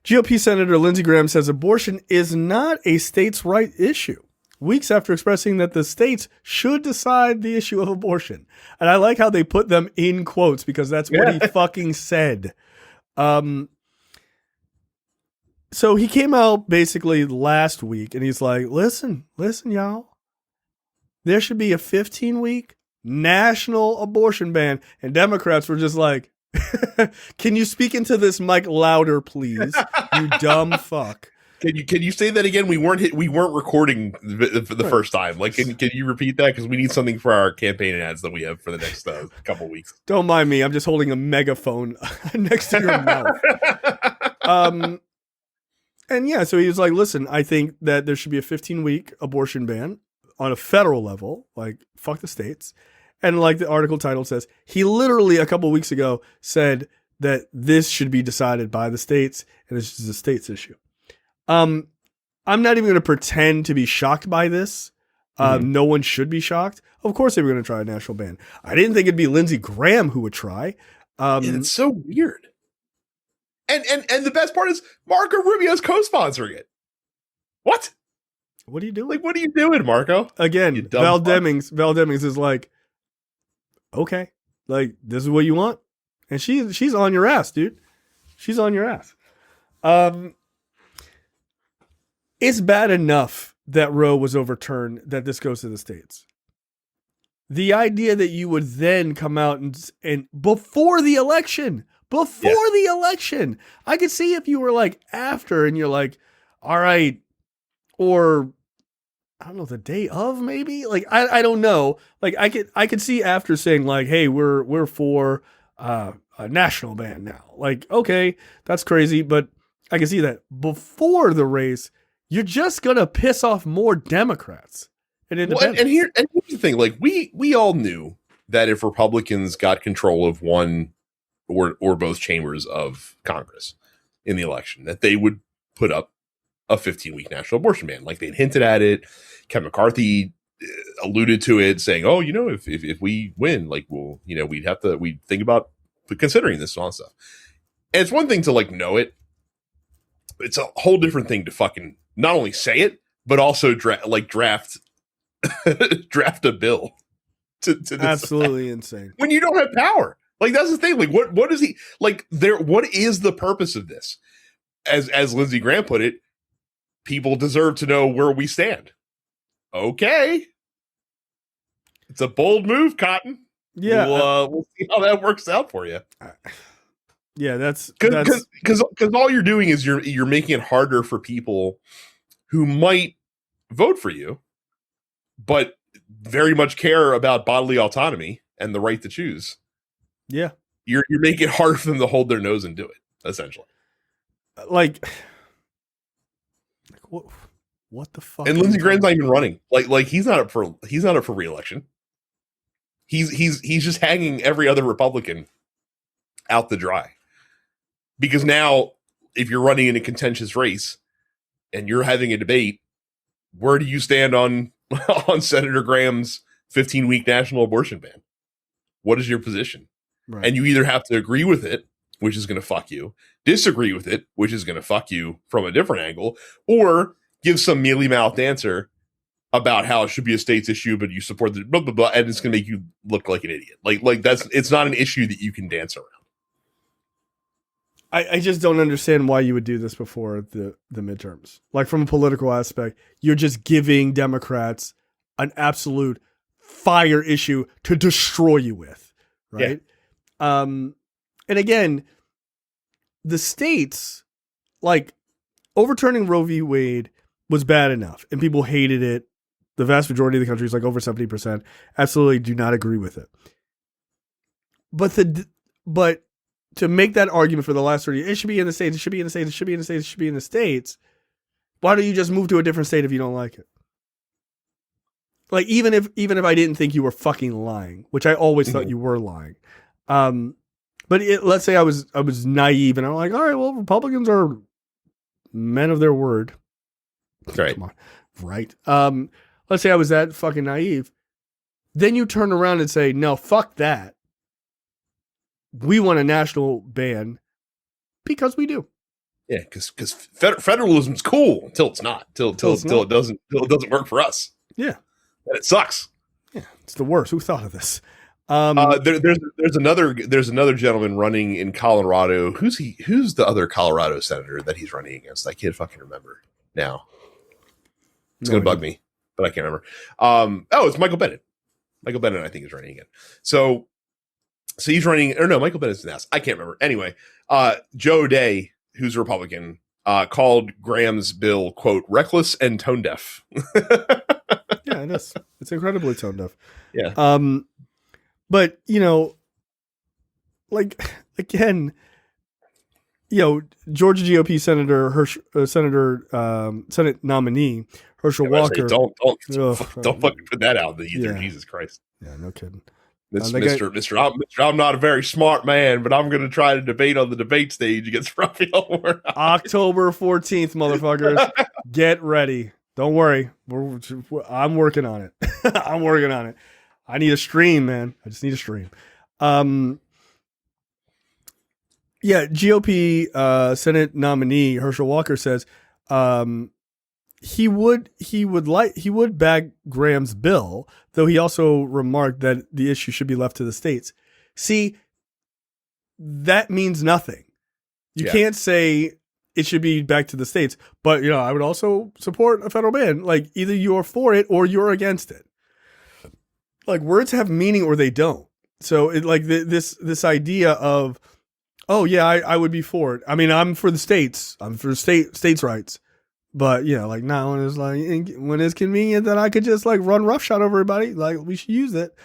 GOP Senator Lindsey Graham says abortion is not a states' right issue, weeks after expressing that the states should decide the issue of abortion. And I like how they put them in quotes because that's what he fucking said. So he came out basically last week and he's like, listen, y'all. There should be a 15-week national abortion ban. And Democrats were just like, can you speak into this mic louder, please? You dumb fuck. Can you say that again? We weren't recording for the first time. Like, can you repeat that? Because we need something for our campaign ads that we have for the next couple weeks. Don't mind me. I'm just holding a megaphone next to your mouth. And yeah, so he was like, listen, I think that there should be a 15-week abortion ban on a federal level. Like, fuck the states. And like the article title says, he literally a couple of weeks ago said that this should be decided by the states and this is a states issue. I'm not even going to pretend to be shocked by this. No one should be shocked. Of course they were going to try a national ban. I didn't think it'd be Lindsey Graham who would try. It's so weird. And the best part is Marco Rubio's co-sponsoring it. What? What are you doing? Like, what are you doing, Marco? Again, Val Demings is like, okay, like this is what you want, and she's on your ass, dude. She's on your ass. It's bad enough that Roe was overturned that this goes to the states. The idea that you would then come out and before the election, I could see if you were like after and you're like, all right, or I don't know, the day of maybe, like I don't know, like I could see after saying like, hey, we're for a national ban now. Like, okay, that's crazy, but I can see that before the race, you're just gonna piss off more Democrats and independents. Well, and here's the thing: like we all knew that if Republicans got control of one or both chambers of Congress in the election, that they would put up a 15-week national abortion ban. Like they'd hinted at it. Kevin McCarthy alluded to it, saying, "Oh, if we win, like we'd think about considering this and all that stuff." And it's one thing to like know it. It's a whole different thing to fucking not only say it, but also draft a bill to absolutely insane when you don't have power. Like that's the thing. Like what is he like there? What is the purpose of this? As Lindsey Graham put it, people deserve to know where we stand. Okay, it's a bold move, Cotton. Yeah, we'll see how that works out for you. Yeah, that's because all you're doing is you're making it harder for people who might vote for you, but very much care about bodily autonomy and the right to choose. Yeah, you're making it hard for them to hold their nose and do it. Essentially, like what the fuck? And Lindsey Graham's not even running. Like he's not up for re-election. He's just hanging every other Republican out the dry. Because now, if you're running in a contentious race and you're having a debate, where do you stand on Senator Graham's 15-week national abortion ban? What is your position? Right. And you either have to agree with it, which is going to fuck you, disagree with it, which is going to fuck you from a different angle, or give some mealy-mouthed answer about how it should be a state's issue, but you support the blah, blah, blah, and it's going to make you look like an idiot. Like it's not an issue that you can dance around. I just don't understand why you would do this before the midterms. Like from a political aspect, you're just giving Democrats an absolute fire issue to destroy you with, right? Yeah. And again, the states, like overturning Roe v. Wade was bad enough and people hated it. The vast majority of the country is like over 70%. Absolutely do not agree with it. But to make that argument for the last 30 years, it should be in the states, it should be in the states, it should be in the states, it should be in the states. Why don't you just move to a different state if you don't like it? Like, even if I didn't think you were fucking lying, which I always thought you were lying. But let's say I was naive and I'm like, all right, well, Republicans are men of their word. Right. Come on. Right. Let's say I was that fucking naive. Then you turn around and say, no, fuck that. We want a national ban because we do. Yeah, because federalism's cool until it's not. Till it doesn't work for us. Yeah, and it sucks. Yeah, it's the worst. Who thought of this? There's another gentleman running in Colorado. Who's the other Colorado senator that he's running against? I can't fucking remember now. It's gonna bug me, but I can't remember. It's Michael Bennett. Michael Bennett, I think, is running again. So he's running, or no, Michael Bennett's an ass. I can't remember. Anyway, Joe O'Dea, who's a Republican, called Graham's bill, quote, reckless and tone deaf. Yeah, it is. It's incredibly tone deaf. Yeah. But, like, again, Georgia GOP Senate nominee, Herschel Walker. Don't fucking put that out in the ether. Yeah. Jesus Christ. Yeah, no kidding. Mr. I'm not a very smart man, but I'm going to try to debate on the debate stage against Raphael Warnock. October 14th, motherfuckers. Get ready. Don't worry. I'm working on it. I'm working on it. I need a stream, man. I just need a stream. GOP Senate nominee Herschel Walker says he would back Graham's bill, though he also remarked that the issue should be left to the states. See, that means nothing. You can't say it should be back to the states, but I would also support a federal ban. Like, either you're for it or you're against it. Like, words have meaning or they don't. So it like this idea of, oh yeah, I would be for it. I mean, I'm for the states. I'm for states' rights. But now when it's convenient that I could just like run roughshod over everybody, like we should use it.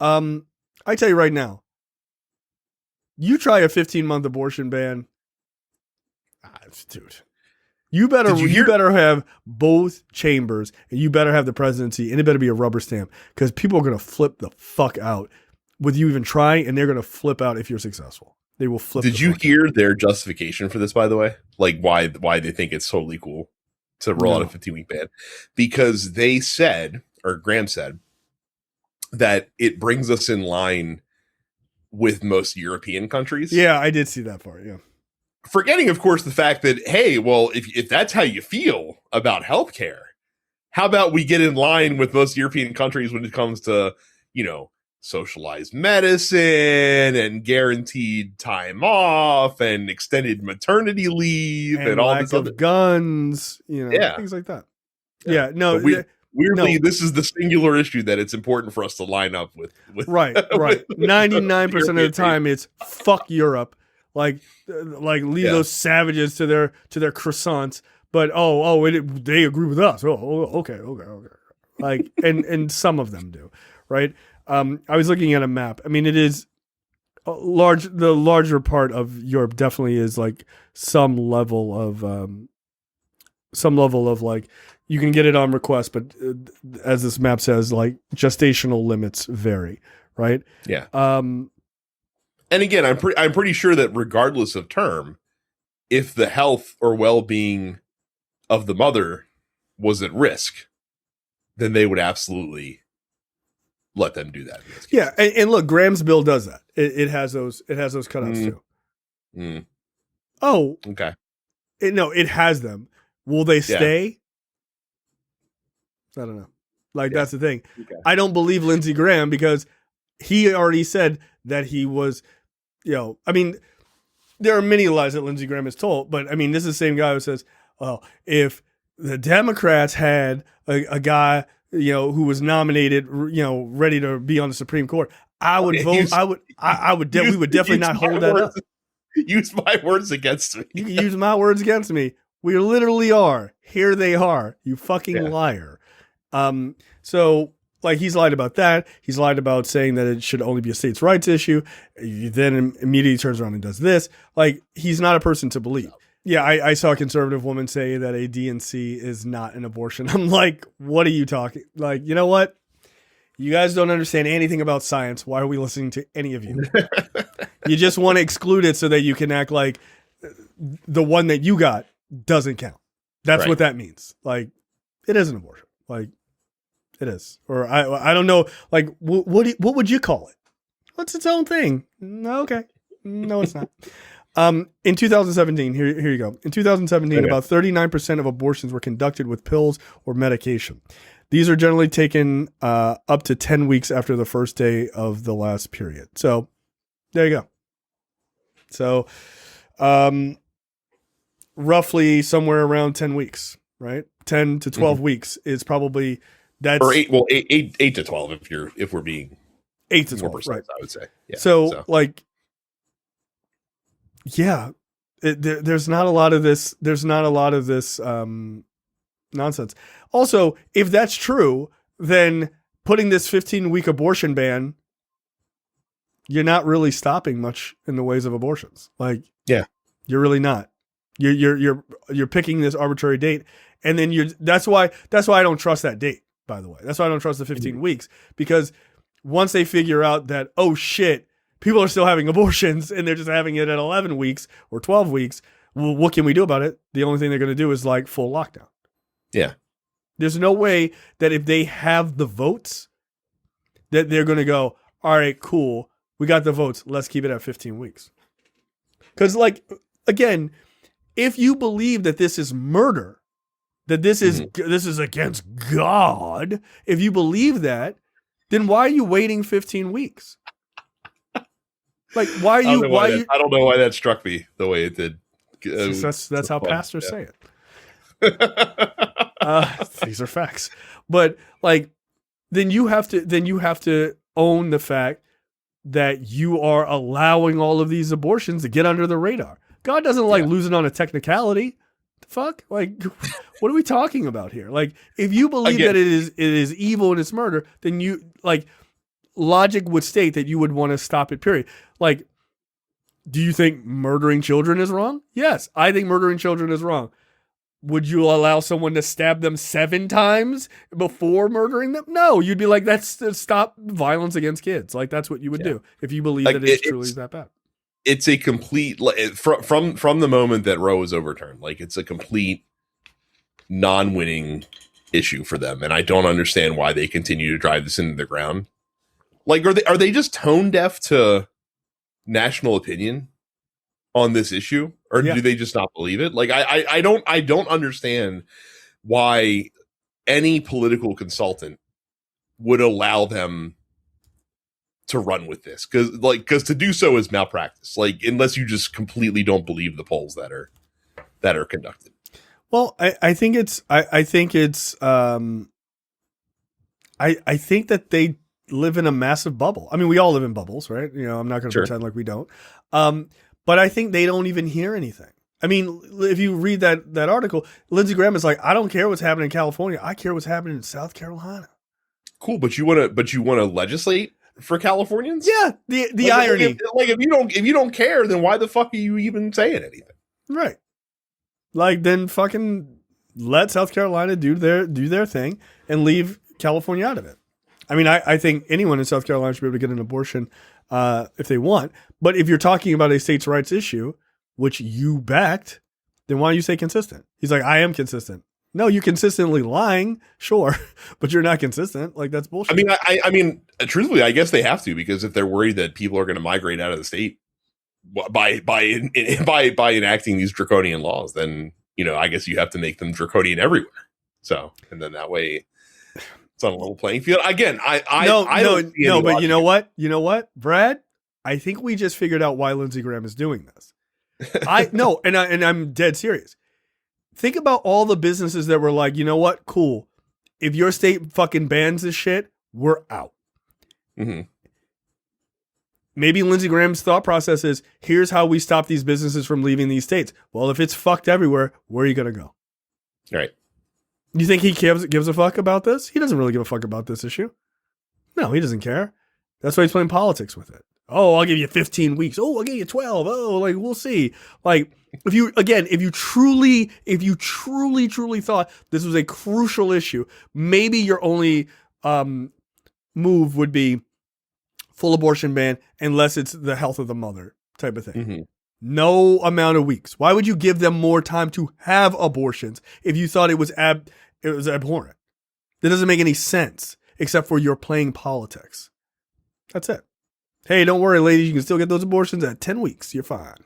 I tell you right now, you try a 15-month abortion ban, dude. You better have both chambers, and you better have the presidency, and it better be a rubber stamp, because people are gonna flip the fuck out with you even trying, and they're gonna flip out if you're successful. They will flip. Did you hear their justification for this, by the way? Like why they think it's totally cool to roll out a 15-week ban? Because they said, or Graham said, that it brings us in line with most European countries. Yeah, I did see that part. Yeah. Forgetting, of course, the fact that, hey, well, if that's how you feel about healthcare, how about we get in line with most European countries when it comes to, socialized medicine and guaranteed time off and extended maternity leave and all this other guns, things like that. Yeah, no. Weirdly, this is the singular issue that it's important for us to line up with. Right. 99% of the time, it's fuck Europe. Like leave those savages to their croissants. But they agree with us. Okay. Like, and some of them do, right? I was looking at a map. I mean, it is the larger part of Europe definitely is like some level of like, you can get it on request, but as this map says, like gestational limits vary, right? Yeah. And again, I'm pretty sure that regardless of term, if the health or well-being of the mother was at risk, then they would absolutely let them do that. Yeah, and look, Graham's bill does that. It has those cutouts too. Mm. Oh, okay. It has them. Will they stay? I don't know. Like, that's the thing. Okay. I don't believe Lindsey Graham, because he already said that he was, I mean, there are many lies that Lindsey Graham has told, but I mean, this is the same guy who says, well, if the Democrats had a guy, who was nominated, ready to be on the Supreme Court, I would vote. We would definitely not hold that up. Use my words against me. You can use my words against me. We literally are. Here they are. You fucking liar. So, like, he's lied about that. He's lied about saying that it should only be a states' rights issue. He then immediately turns around and does this. Like, he's not a person to believe. Yeah, I saw a conservative woman say that a DNC is not an abortion. I'm like, what are you talking? Like, you know what? You guys don't understand anything about science. Why are we listening to any of you? You just want to exclude it so that you can act like the one that you got doesn't count. That's what that means. Like, it is an abortion. Like, it is. Or I don't know. Like, what would you call it? What's its own thing? Okay. No, it's not. In 2017, here you go. In 2017, Okay. about 39% of abortions were conducted with pills or medication. These are generally taken up to 10 weeks after the first day of the last period. So there you go. So roughly somewhere around 10 weeks, right? 10 to 12 weeks is probably that's Or eight to 12 if we're being 8 to more 12, precise, right? I would say. Yeah. So like, yeah, there's not a lot of this. There's not a lot of this nonsense. Also, if that's true, then putting this 15-week abortion ban, you're not really stopping much in the ways of abortions. Like, yeah, you're really not. You're picking this arbitrary date, and then that's why I don't trust that date. By the way, that's why I don't trust the 15 weeks, because once they figure out that, oh shit, people are still having abortions and they're just having it at 11 weeks or 12 weeks, well, what can we do about it? The only thing they're going to do is like full lockdown. Yeah. There's no way that if they have the votes that they're going to go, all right, cool, we got the votes, let's keep it at 15 weeks. Because, like, again, if you believe that this is murder, that this is against God, if you believe that, then why are you waiting 15 weeks? Like, why are you? I don't know why that struck me the way it did. That's how pastors say it. These are facts, but like, then you have to own the fact that you are allowing all of these abortions to get under the radar. God doesn't like losing on a technicality. The fuck? Like, what are we talking about here? Like, if you believe that it is evil and it's murder, then you, like, logic would state that you would want to stop it, period. Like, do you think murdering children is wrong? Yes, I think murdering children is wrong. Would you allow someone to stab them 7 times before murdering them? No, you'd be like, that's to stop violence against kids. Like, that's what you would do if you believe that it's truly that bad. It's a complete, from the moment that Roe was overturned, like, it's a complete non-winning issue for them, and I don't understand why they continue to drive this into the ground. Like, are they just tone deaf to national opinion on this issue, or do they just not believe it? Like, I don't understand why any political consultant would allow them to run with this, because to do so is malpractice. Like, unless you just completely don't believe the polls that are conducted. Well, I think that they live in a massive bubble. I mean, we all live in bubbles, right? You know, I'm not going to pretend like we don't. But I think they don't even hear anything. I mean, if you read that article, Lindsey Graham is like, I don't care what's happening in California. I care what's happening in South Carolina. Cool, but you want to legislate for Californians? Yeah, the irony. If you don't care, then why the fuck are you even saying anything? Right. Like, then fucking let South Carolina do their thing and leave California out of it. I mean, I think anyone in South Carolina should be able to get an abortion if they want. But if you're talking about a states' rights issue, which you backed, then why don't you say consistent? He's like, I am consistent. No, you're consistently lying, sure, but you're not consistent. Like, that's bullshit. I mean, truthfully, I guess they have to, because if they're worried that people are going to migrate out of the state by enacting these draconian laws, then, you know, I guess you have to make them draconian everywhere. So, and then that way it's on a level playing field. Again, no, but you know what, Brad? I think we just figured out why Lindsey Graham is doing this. And I'm dead serious. Think about all the businesses that were like, you know what? Cool. If your state fucking bans this shit, we're out. Mm-hmm. Maybe Lindsey Graham's thought process is, here's how we stop these businesses from leaving these states. Well, if it's fucked everywhere, where are you going to go? Right. You think he gives a fuck about this? He doesn't really give a fuck about this issue. No, he doesn't care. That's why he's playing politics with it. Oh, I'll give you 15 weeks. Oh, I'll give you 12. Oh, like, we'll see. Like, if you truly thought this was a crucial issue, maybe your only move would be full abortion ban, unless it's the health of the mother type of thing. Mm-hmm. No amount of weeks. Why would you give them more time to have abortions if you thought it was abhorrent? That doesn't make any sense, except for you're playing politics. That's it. Hey, don't worry, ladies. You can still get those abortions at 10 weeks. You're fine.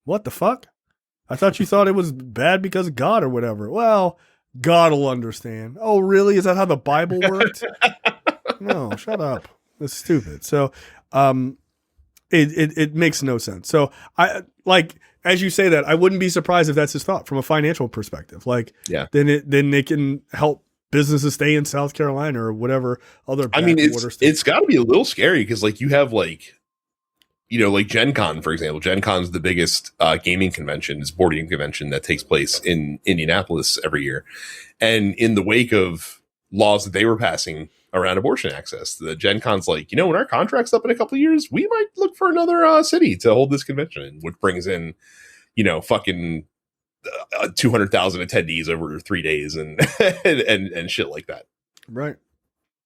What the fuck? I thought you thought it was bad because of God or whatever. Well, God will understand. Oh, really? Is that how the Bible worked? No, shut up. That's stupid. So, it makes no sense. So I like, as you say that, I wouldn't be surprised if that's his thought from a financial perspective. Like, yeah, then they can help businesses stay in South Carolina or whatever other. I mean, it's got to be a little scary because like you have like, you know, like Gen Con, for example. Gen Con's the biggest gaming convention, it's board game convention that takes place in Indianapolis every year. And in the wake of laws that they were passing around abortion access, the Gen Con's like, you know, when our contract's up in a couple of years, we might look for another city to hold this convention, which brings in, you know, fucking 200,000 attendees over 3 days and and shit like that. Right.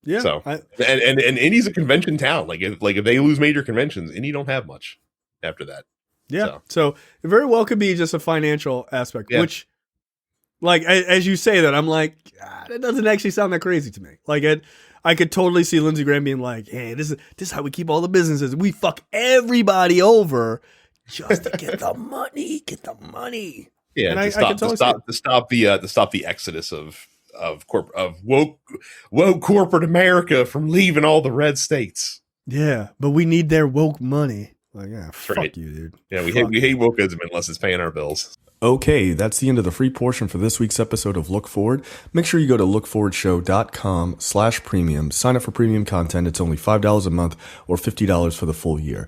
Yeah. So and Indy's a convention town. Like if they lose major conventions, Indy don't have much after that. Yeah. So it very well could be just a financial aspect, which, like, as you say that, I'm like, that doesn't actually sound that crazy to me. Like, I could totally see Lindsey Graham being like, hey, this is how we keep all the businesses. We fuck everybody over just to get the money. Yeah. And to stop the exodus of woke corporate America from leaving all the red states. Yeah, but we need their woke money. Like, yeah, fuck right. you, dude. Yeah, we hate wokeism unless it's paying our bills. Okay, that's the end of the free portion for this week's episode of Look Forward. Make sure you go to lookforwardshow.com/premium. Sign up for premium content. It's only $5 a month or $50 for the full year.